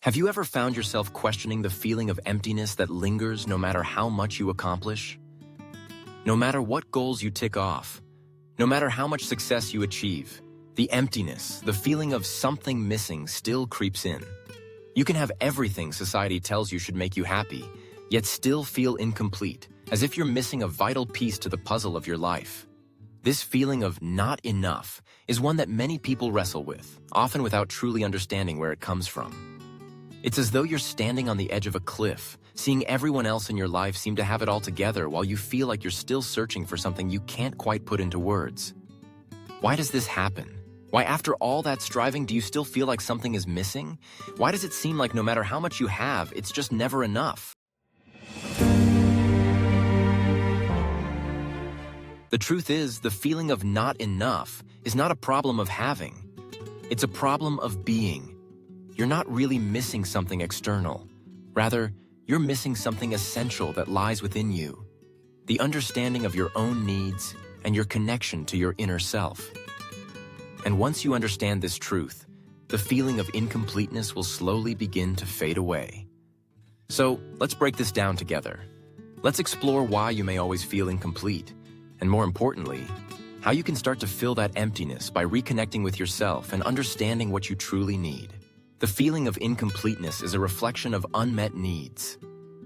Have you ever found yourself questioning the feeling of emptiness that lingers no matter how much you accomplish? No matter what goals you tick off, no matter how much success you achieve, the emptiness, the feeling of something missing still creeps in. You can have everything society tells you should make you happy, yet still feel incomplete, as if you're missing a vital piece to the puzzle of your life. This feeling of not enough is one that many people wrestle with, often without truly understanding where it comes from. It's as though you're standing on the edge of a cliff, seeing everyone else in your life seem to have it all together while you feel like you're still searching for something you can't quite put into words. Why does this happen? Why, after all that striving, do you still feel like something is missing? Why does it seem like no matter how much you have, it's just never enough? The truth is, the feeling of not enough is not a problem of having. It's a problem of being. You're not really missing something external. Rather, you're missing something essential that lies within you. The understanding of your own needs and your connection to your inner self. And once you understand this truth, the feeling of incompleteness will slowly begin to fade away. So, let's break this down together. Let's explore why you may always feel incomplete, and more importantly, how you can start to fill that emptiness by reconnecting with yourself and understanding what you truly need. The feeling of incompleteness is a reflection of unmet needs.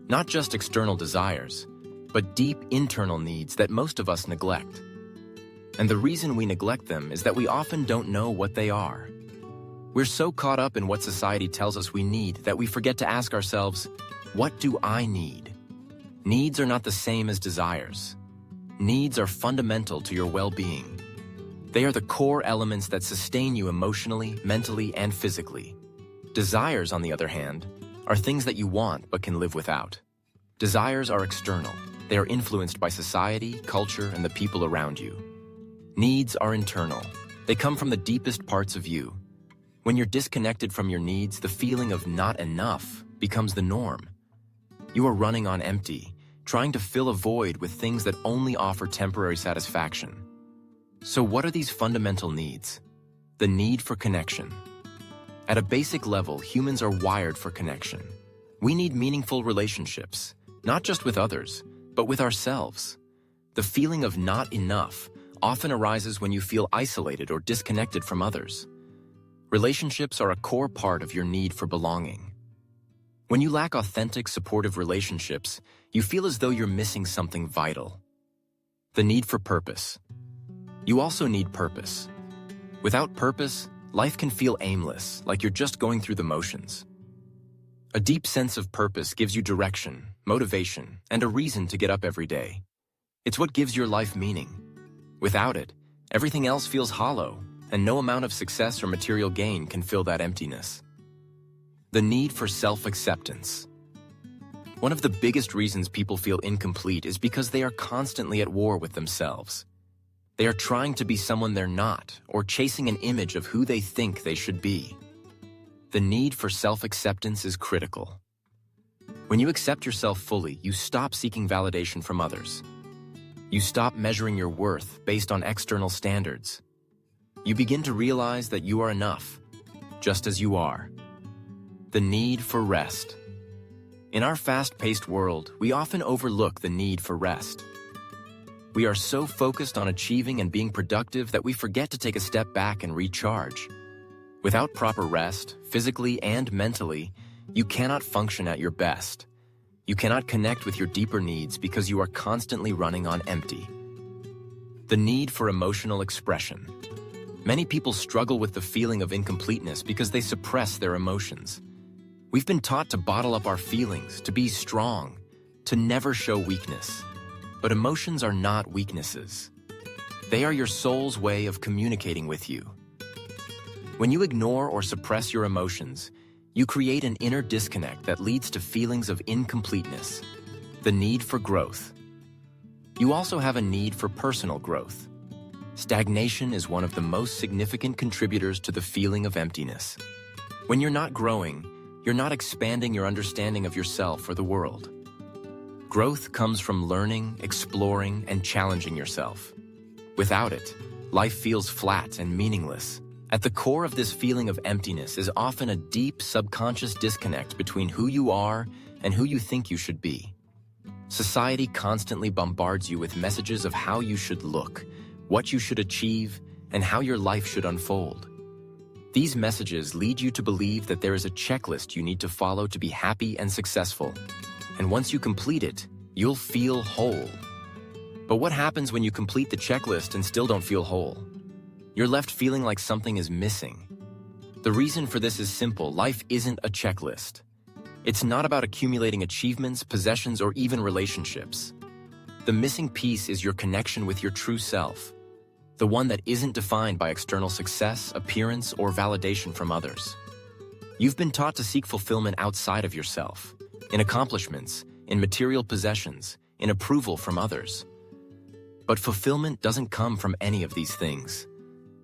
Not just external desires, but deep internal needs that most of us neglect. And the reason we neglect them is that we often don't know what they are. We're so caught up in what society tells us we need that we forget to ask ourselves, what do I need? Needs are not the same as desires. Needs are fundamental to your well-being. They are the core elements that sustain you emotionally, mentally, and physically. Desires, on the other hand, are things that you want but can live without. Desires are external. They are influenced by society, culture, and the people around you. Needs are internal. They come from the deepest parts of you. When you're disconnected from your needs, the feeling of not enough becomes the norm. You are running on empty, trying to fill a void with things that only offer temporary satisfaction. So what are these fundamental needs? The need for connection. At a basic level, humans are wired for connection. We need meaningful relationships, not just with others, but with ourselves. The feeling of not enough often arises when you feel isolated or disconnected from others. Relationships are a core part of your need for belonging. When you lack authentic, supportive relationships, you feel as though you're missing something vital. The need for purpose. You also need purpose. Without purpose, life can feel aimless, like you're just going through the motions. A deep sense of purpose gives you direction, motivation, and a reason to get up every day. It's what gives your life meaning. Without it, everything else feels hollow, and no amount of success or material gain can fill that emptiness. The need for self-acceptance. One of the biggest reasons people feel incomplete is because they are constantly at war with themselves. They are trying to be someone they're not, or chasing an image of who they think they should be. The need for self-acceptance is critical. When you accept yourself fully, you stop seeking validation from others. You stop measuring your worth based on external standards. You begin to realize that you are enough, just as you are. The need for rest. In our fast-paced world, we often overlook the need for rest. We are so focused on achieving and being productive that we forget to take a step back and recharge. Without proper rest, physically and mentally, you cannot function at your best. You cannot connect with your deeper needs because you are constantly running on empty. The need for emotional expression. Many people struggle with the feeling of incompleteness because they suppress their emotions. We've been taught to bottle up our feelings, to be strong, to never show weakness. But emotions are not weaknesses. They are your soul's way of communicating with you. When you ignore or suppress your emotions, you create an inner disconnect that leads to feelings of incompleteness, the need for growth. You also have a need for personal growth. Stagnation is one of the most significant contributors to the feeling of emptiness. When you're not growing, you're not expanding your understanding of yourself or the world. Growth comes from learning, exploring, and challenging yourself. Without it, life feels flat and meaningless, At the core of this feeling of emptiness is often a deep subconscious disconnect between who you are and who you think you should be. Society constantly bombards you with messages of how you should look, what you should achieve, and how your life should unfold. These messages lead you to believe that there is a checklist you need to follow to be happy and successful. And once you complete it, you'll feel whole. But what happens when you complete the checklist and still don't feel whole? You're left feeling like something is missing. The reason for this is simple. Life isn't a checklist. It's not about accumulating achievements, possessions, or even relationships. The missing piece is your connection with your true self, the one that isn't defined by external success, appearance, or validation from others. You've been taught to seek fulfillment outside of yourself, in accomplishments, in material possessions, in approval from others. But fulfillment doesn't come from any of these things.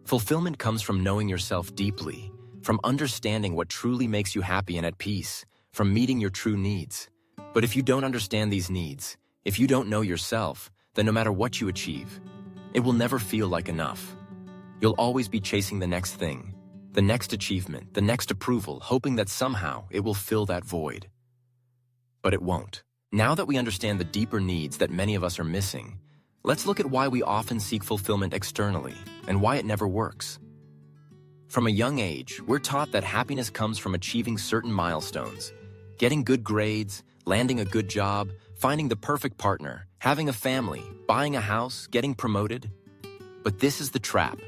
Fulfillment comes from knowing yourself deeply, from understanding what truly makes you happy and at peace, from meeting your true needs. But if you don't understand these needs, if you don't know yourself, then no matter what you achieve, it will never feel like enough. You'll always be chasing the next thing, the next achievement, the next approval, hoping that somehow it will fill that void. But it won't. Now that we understand the deeper needs that many of us are missing, let's look at why we often seek fulfillment externally and why it never works. From a young age, we're taught that happiness comes from achieving certain milestones, getting good grades, landing a good job, finding the perfect partner, having a family, buying a house, getting promoted. But this is the trap.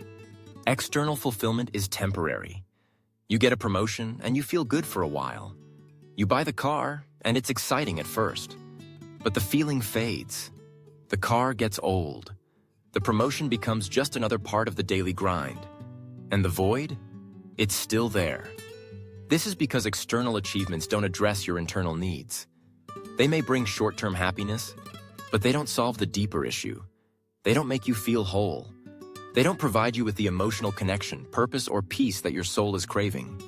External fulfillment is temporary. You get a promotion and you feel good for a while. You buy the car and it's exciting at first, but the feeling fades. The car gets old. The promotion becomes just another part of the daily grind. And the void? It's still there. This is because external achievements don't address your internal needs. They may bring short-term happiness, but they don't solve the deeper issue. They don't make you feel whole. They don't provide you with the emotional connection, purpose, or peace that your soul is craving.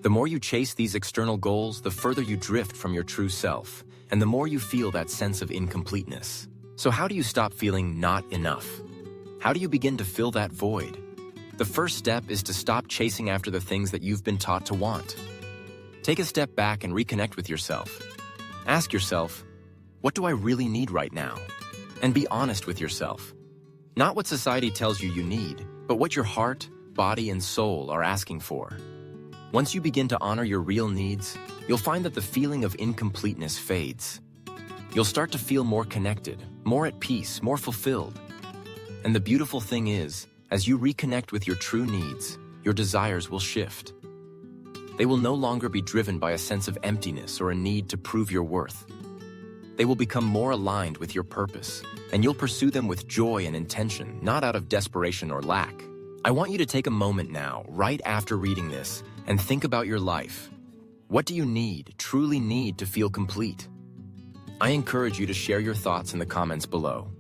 The more you chase these external goals, the further you drift from your true self, and the more you feel that sense of incompleteness. So how do you stop feeling not enough? How do you begin to fill that void? The first step is to stop chasing after the things that you've been taught to want. Take a step back and reconnect with yourself. Ask yourself, what do I really need right now? And be honest with yourself. Not what society tells you you need, but what your heart, body, and soul are asking for. Once you begin to honor your real needs, you'll find that the feeling of incompleteness fades. You'll start to feel more connected, more at peace, more fulfilled. And the beautiful thing is, as you reconnect with your true needs, your desires will shift. They will no longer be driven by a sense of emptiness or a need to prove your worth. They will become more aligned with your purpose, and you'll pursue them with joy and intention, not out of desperation or lack. I want you to take a moment now, right after reading this, and think about your life. What do you need, truly need, to feel complete? I encourage you to share your thoughts in the comments below.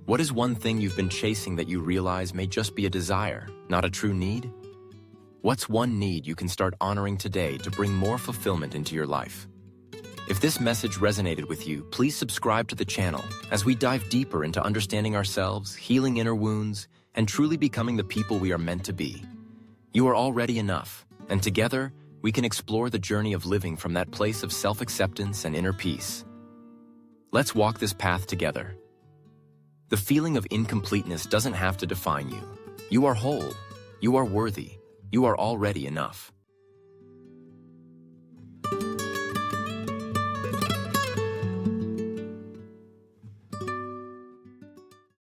What is one thing you've been chasing that you realize may just be a desire, not a true need? What's one need you can start honoring today to bring more fulfillment into your life? If this message resonated with you, please subscribe to the channel as we dive deeper into understanding ourselves, healing inner wounds, and truly becoming the people we are meant to be. You are already enough, and together, we can explore the journey of living from that place of self-acceptance and inner peace. Let's walk this path together. The feeling of incompleteness doesn't have to define you. You are whole. You are worthy. You are already enough.